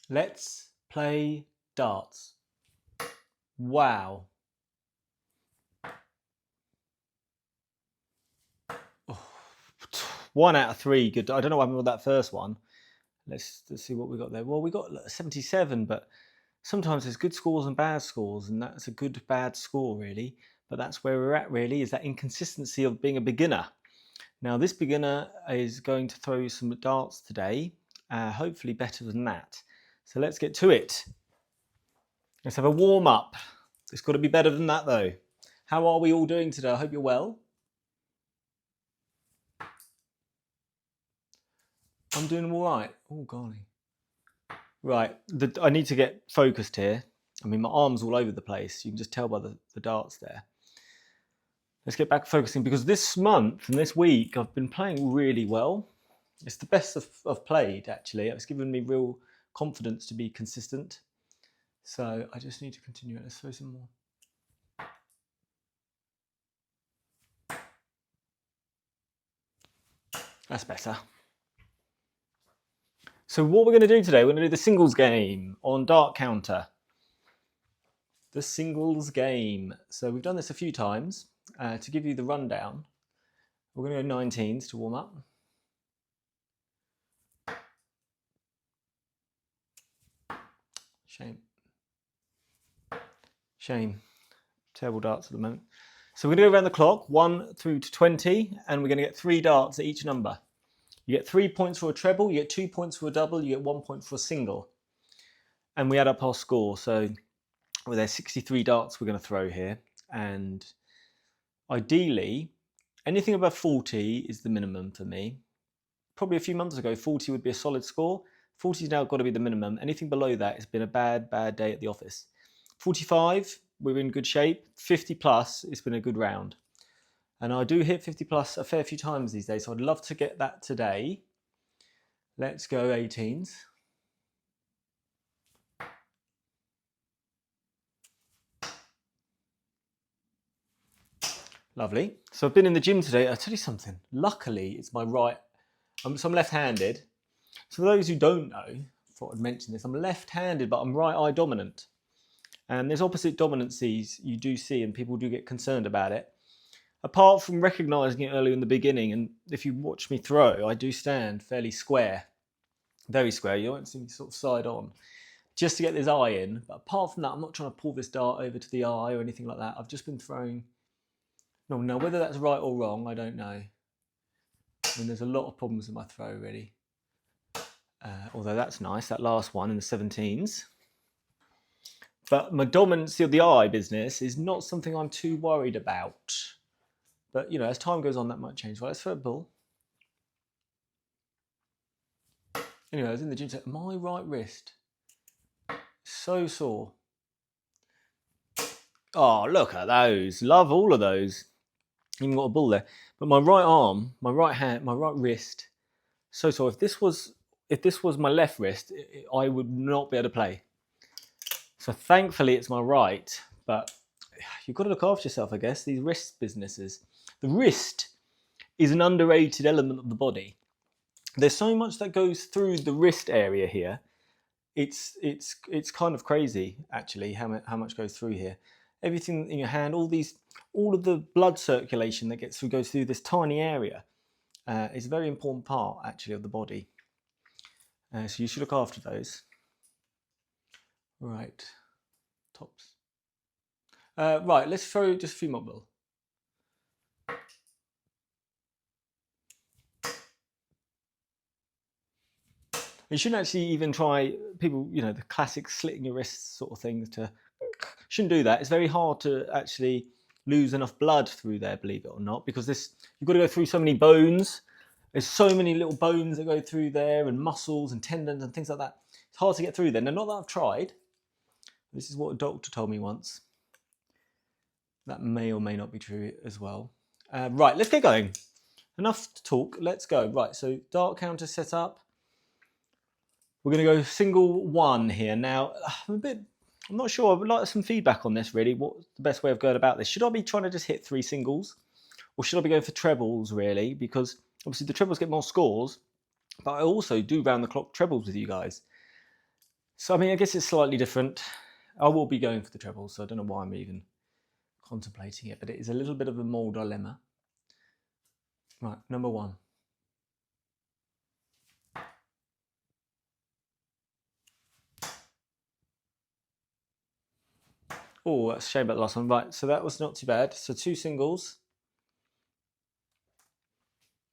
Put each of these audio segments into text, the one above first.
Let's play darts. Wow. Oh, 1 out of 3. Good. I don't know what happened with that first one. Let's see what we got there. Well, we got 77, but sometimes there's good scores and bad scores, and that's a good bad score really. But that's where we're at really, is that inconsistency of being a beginner. Now this beginner is going to throw some darts today, hopefully better than that. So let's get to it. Let's have a warm up. It's got to be better than that though. How are we all doing today? I hope you're well. I'm doing all right. Oh golly. Right, I need to get focused here. I mean, my arm's all over the place. You can just tell by the darts there. Let's get back focusing, because this month and this week I've been playing really well. It's the best I've played actually. It's given me real confidence to be consistent. So I just need to continue it. Let's throw some more. That's better. So what we're going to do today, we're going to do the singles game on DartCounter. The singles game. So we've done this a few times. To give you the rundown, we're going to go 19s to warm up. Shame. Terrible darts at the moment. So we're going to go around the clock, 1 through to 20, and we're going to get 3 darts at each number. You get 3 points for a treble, you get 2 points for a double, you get 1 point for a single. And we add up our score. So well, there's 63 darts we're going to throw here. And ideally, anything above 40 is the minimum for me. Probably a few months ago, 40 would be a solid score. 40's now got to be the minimum. Anything below that has been a bad day at the office. 45, we're in good shape. 50 plus, it's been a good round. And I do hit 50 plus a fair few times these days, so I'd love to get that today. Let's go 18s. Lovely. So I've been in the gym today. I'll tell you something. Luckily, it's my right. So I'm left-handed. So for those who don't know, I thought I'd mention this. I'm left-handed, but I'm right eye dominant. And there's opposite dominancies you do see, and people do get concerned about it. Apart from recognising it early in the beginning, and if you watch me throw, I do stand fairly square. Very square. You won't see me sort of side on. Just to get this eye in. But apart from that, I'm not trying to pull this dart over to the eye or anything like that. I've just been throwing. No, now whether that's right or wrong, I don't know. I mean, there's a lot of problems with my throw, really. Although that's nice, that last one in the 17s. But my dominancy of the eye business is not something I'm too worried about. But, you know, as time goes on, that might change. Well, let's throw a bull. Anyway, I was in the gym today. My right wrist, so sore. Oh, look at those. Love all of those. Even got a bull there. But my right arm, my right hand, my right wrist, so sore. If this was my left wrist, I would not be able to play. So thankfully it's my right, but you've got to look after yourself, I guess, these wrist businesses. The wrist is an underrated element of the body. There's so much that goes through the wrist area here. It's kind of crazy, actually, how much goes through here. Everything in your hand, all of the blood circulation that goes through this tiny area is a very important part, actually, of the body. So you should look after those. Right, tops. Right, let's throw just a few more bull. You shouldn't actually even try, people, you know, the classic slitting your wrists sort of thing. Shouldn't do that. It's very hard to actually lose enough blood through there, believe it or not, because you've got to go through so many bones. There's so many little bones that go through there, and muscles and tendons and things like that. It's hard to get through there. Now, not that I've tried. This is what a doctor told me once. That may or may not be true as well. Right, let's get going. Enough to talk. Let's go. Right, so DartCounter set up. We're going to go single 1 here. Now, I'm not sure. I would like some feedback on this, really. What's the best way of going about this? Should I be trying to just hit 3 singles? Or should I be going for trebles, really? Because obviously the trebles get more scores, but I also do round the clock trebles with you guys. So, I mean, I guess it's slightly different. I will be going for the treble, so I don't know why I'm even contemplating it, but it is a little bit of a more dilemma. Right, number 1. Oh, that's a shame about the last one. Right, so that was not too bad. So 2 singles.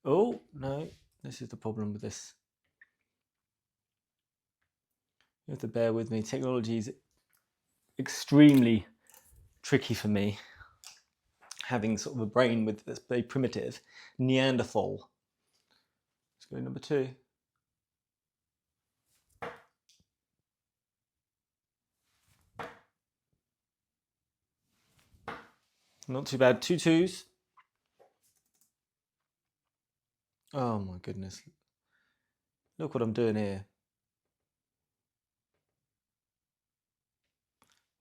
Oh, no, this is the problem with this. You have to bear with me. Technology is extremely tricky for me. Having sort of a brain that's very primitive. Neanderthal. Let's go number 2. Not too bad. 2 2s. Oh my goodness. Look what I'm doing here.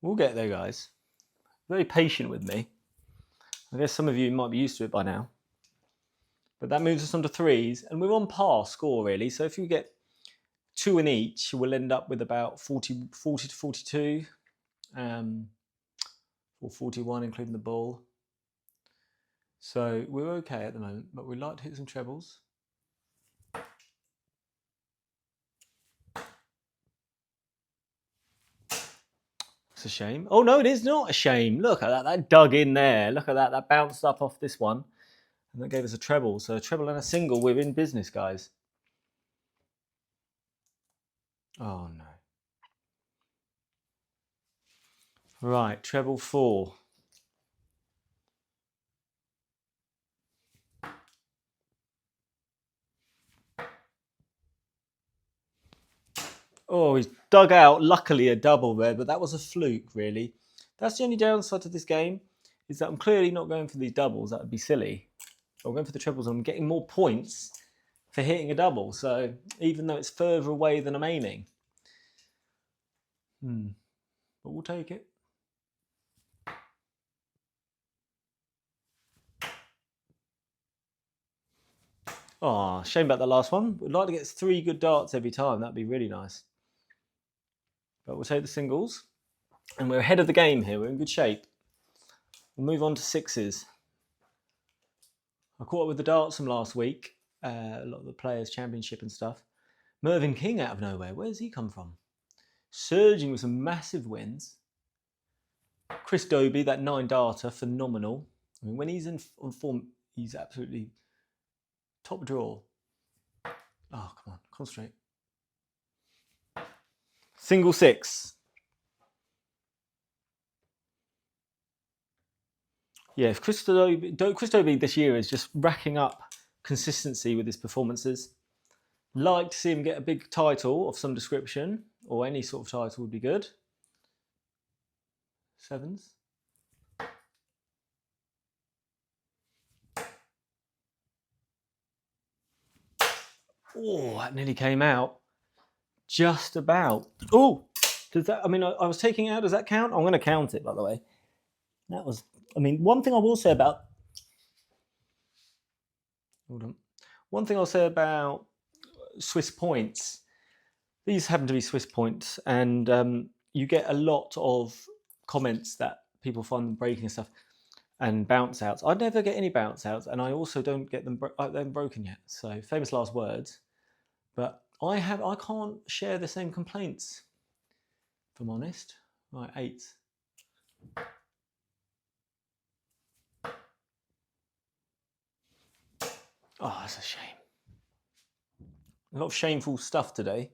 We'll get there, guys. Very patient with me. I guess some of you might be used to it by now. But that moves us on to 3s, and we're on par score, really. So if you get 2 in each, we'll end up with about 40 to 42, or 41, including the bull. So we're okay at the moment, but we'd like to hit some trebles. It's a shame. Oh, no, it is not a shame. Look at that. That dug in there. Look at that. That bounced up off this one. And that gave us a treble. So a treble and a single. We're in business, guys. Oh, no. Right, treble 4. Oh, he's dug out, luckily, a double there, but that was a fluke, really. That's the only downside to this game, is that I'm clearly not going for these doubles. That would be silly. I'm going for the trebles, and I'm getting more points for hitting a double. So even though it's further away than I'm aiming. But we'll take it. Oh, shame about the last one. We'd like to get 3 good darts every time. That'd be really nice. But we'll take the singles. And we're ahead of the game here. We're in good shape. We'll move on to 6s. I caught up with the darts from last week. A lot of the Players' Championship and stuff. Mervyn King out of nowhere. Where's he come from? Surging with some massive wins. Chris Dobie, that 9 darter, phenomenal. I mean, when he's on form, he's absolutely top draw. Oh, come on, concentrate. Single 6. Yeah, Chris Dobie this year is just racking up consistency with his performances. Like to see him get a big title of some description, or any sort of title would be good. 7s. Oh, that nearly came out. Just about. Oh, does that? I mean, I was taking it out. Does that count? I'm going to count it, by the way. That was. I mean, one thing I will say about. Hold on. One thing I'll say about Swiss points. These happen to be Swiss points, and you get a lot of comments that people find them breaking and stuff, and bounce outs. I never get any bounce outs, and I also don't get them. They haven't broken yet. So famous last words. But I can't share the same complaints, if I'm honest. Right, 8. Oh, that's a shame. A lot of shameful stuff today.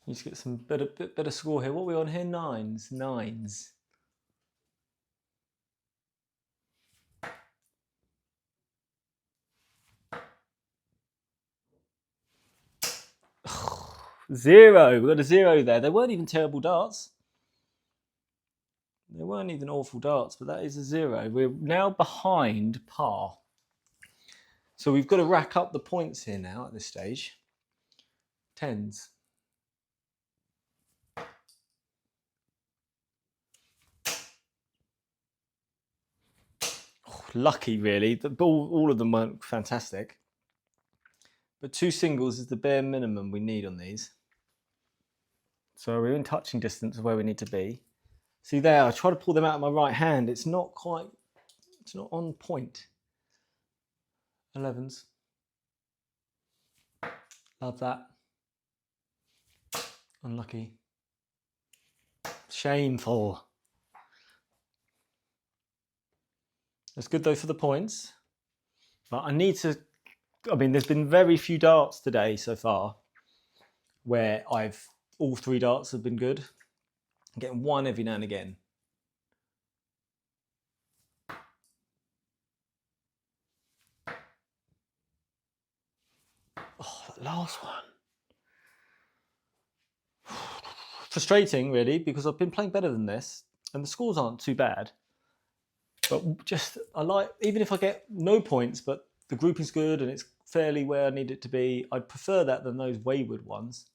Need to get some better score here. What are we on here? 9s. 9s. Zero. We got a 0 there. They weren't even terrible darts. They weren't even awful darts, but that is a 0. We're now behind par. So we've got to rack up the points here now at this stage. 10s. Oh, lucky, really. All of them weren't fantastic. but 2 singles is the bare minimum we need on these. So we're in touching distance of where we need to be. See there, I try to pull them out of my right hand. It's not on point. 11s. Love that. Unlucky. Shameful. That's good though for the points. But I need to, there's been very few darts today so far where all 3 darts have been good. I'm getting one every now and again. Oh, that last one. Frustrating, really, because I've been playing better than this, and the scores aren't too bad. But even if I get no points, but the grouping's good and it's fairly where I need it to be, I'd prefer that than those wayward ones.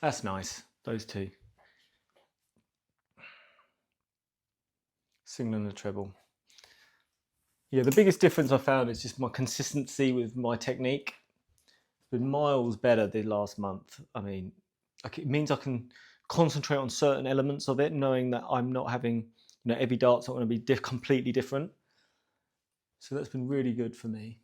That's nice, those 2. Single and a treble. Yeah, the biggest difference I found is just my consistency with my technique. It's been miles better the last month. It means I can concentrate on certain elements of it, knowing that I'm not having, every dart's not going to be completely different. So that's been really good for me.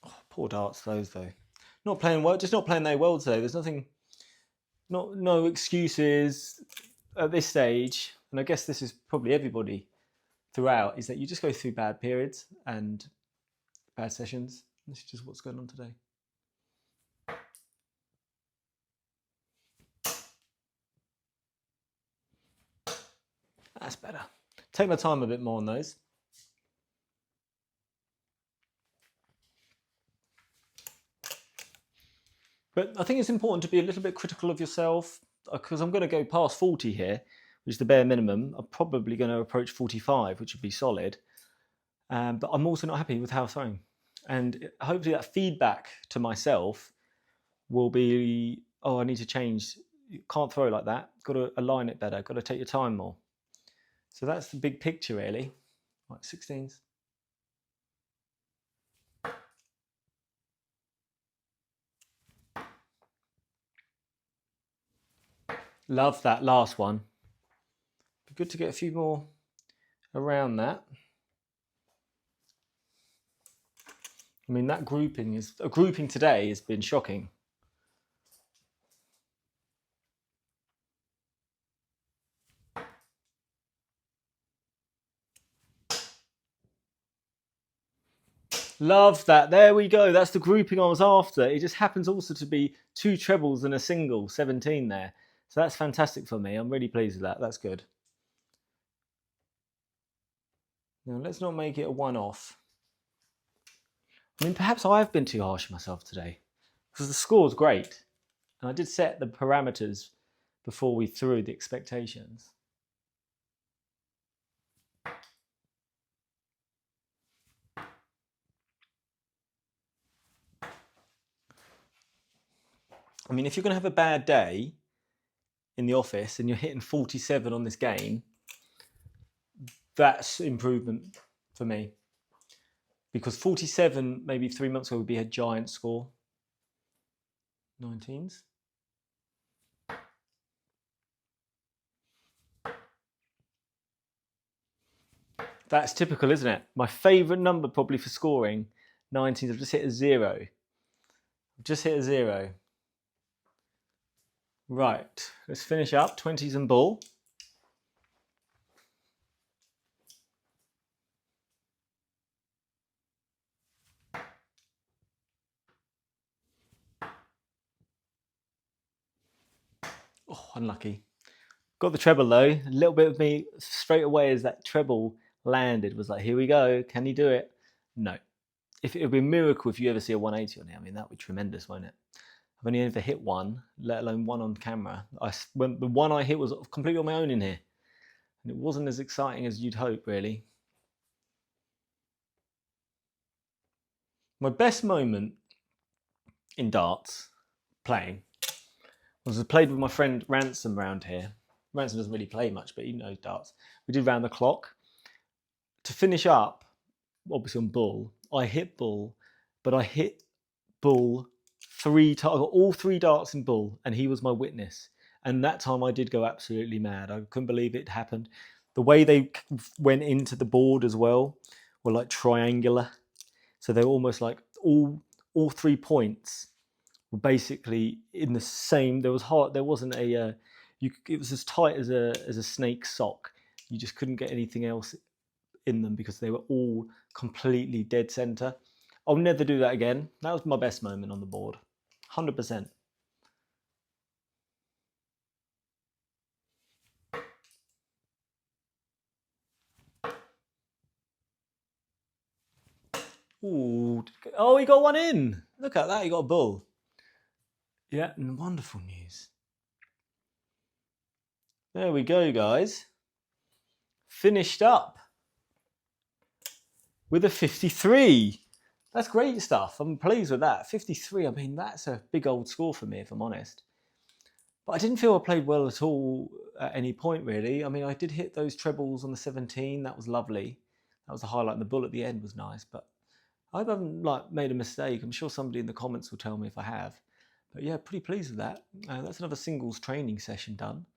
Oh, poor darts, those though. Not playing well, just not playing very well today. There's no excuses at this stage. And I guess this is probably everybody throughout, is that you just go through bad periods and bad sessions. This is just what's going on today. That's better. Take my time a bit more on those. But I think it's important to be a little bit critical of yourself, because I'm going to go past 40 here, which is the bare minimum. I'm probably going to approach 45, which would be solid. But I'm also not happy with how I'm throwing. And hopefully that feedback to myself will be, oh, I need to change. You can't throw like that. Got to align it better. Got to take your time more. So that's the big picture, really. Right, 16s. Love that last one. Be good to get a few more around that. That grouping today has been shocking. Love that. There we go. That's the grouping I was after. It just happens also to be 2 trebles and a single, 17 there. So that's fantastic for me. I'm really pleased with that. That's good. Now let's not make it a one-off. Perhaps I've been too harsh on myself today, because the score's great. And I did set the parameters before we threw the expectations. If you're going to have a bad day in the office and you're hitting 47 on this game, that's improvement for me. Because 47, maybe 3 months ago, would be a giant score. 19s. That's typical, isn't it? My favourite number probably for scoring, 19s. I've just hit a 0. Right, let's finish up. 20s and ball. Oh, unlucky. Got the treble though. A little bit of me straight away as that treble landed was like, here we go. Can you do it? No. It would be a miracle if you ever see a 180 on it. That would be tremendous, won't it? I've only ever hit one, let alone one on camera. The one I hit was completely on my own in here. And it wasn't as exciting as you'd hope, really. My best moment in darts, playing, was I played with my friend Ransom around here. Ransom doesn't really play much, but he knows darts. We did round the clock. To finish up, obviously on bull, I hit bull, but I hit bull 3 times. I got all 3 darts in bull, and he was my witness. And that time I did go absolutely mad. I couldn't believe it happened. The way they went into the board as well were like triangular. So they were almost like all 3 points were basically in the same. There wasn't a. It was as tight as a snake sock. You just couldn't get anything else in them because they were all completely dead center. I'll never do that again. That was my best moment on the board, 100%. Ooh, oh, he got one in. Look at that, he got a bull. Yeah, and wonderful news. There we go, guys. Finished up with a 53. That's great stuff. I'm pleased with that. 53, I mean, that's a big old score for me, if I'm honest. But I didn't feel I played well at all at any point, really. I mean, I did hit those trebles on the 17. That was lovely. That was the highlight. And the bull at the end was nice. But I hope I haven't made a mistake. I'm sure somebody in the comments will tell me if I have. But yeah, pretty pleased with that. That's another singles training session done.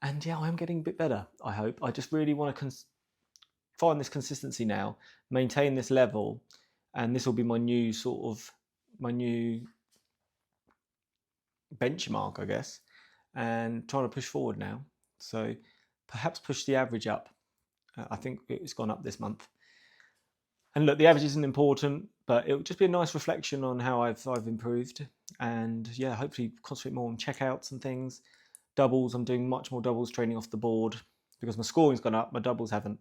And yeah, I'm getting a bit better, I hope. I just really want to find this consistency now, maintain this level, and this will be my new benchmark, I guess, and trying to push forward now. So perhaps push the average up. I think it's gone up this month. And look, the average isn't important, but it'll just be a nice reflection on how I've improved. And yeah, hopefully concentrate more on checkouts and things. Doubles, I'm doing much more doubles training off the board because my scoring's gone up, my doubles haven't.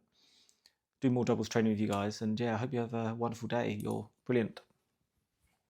Do more doubles training with you guys, and yeah, I hope you have a wonderful day. You're brilliant.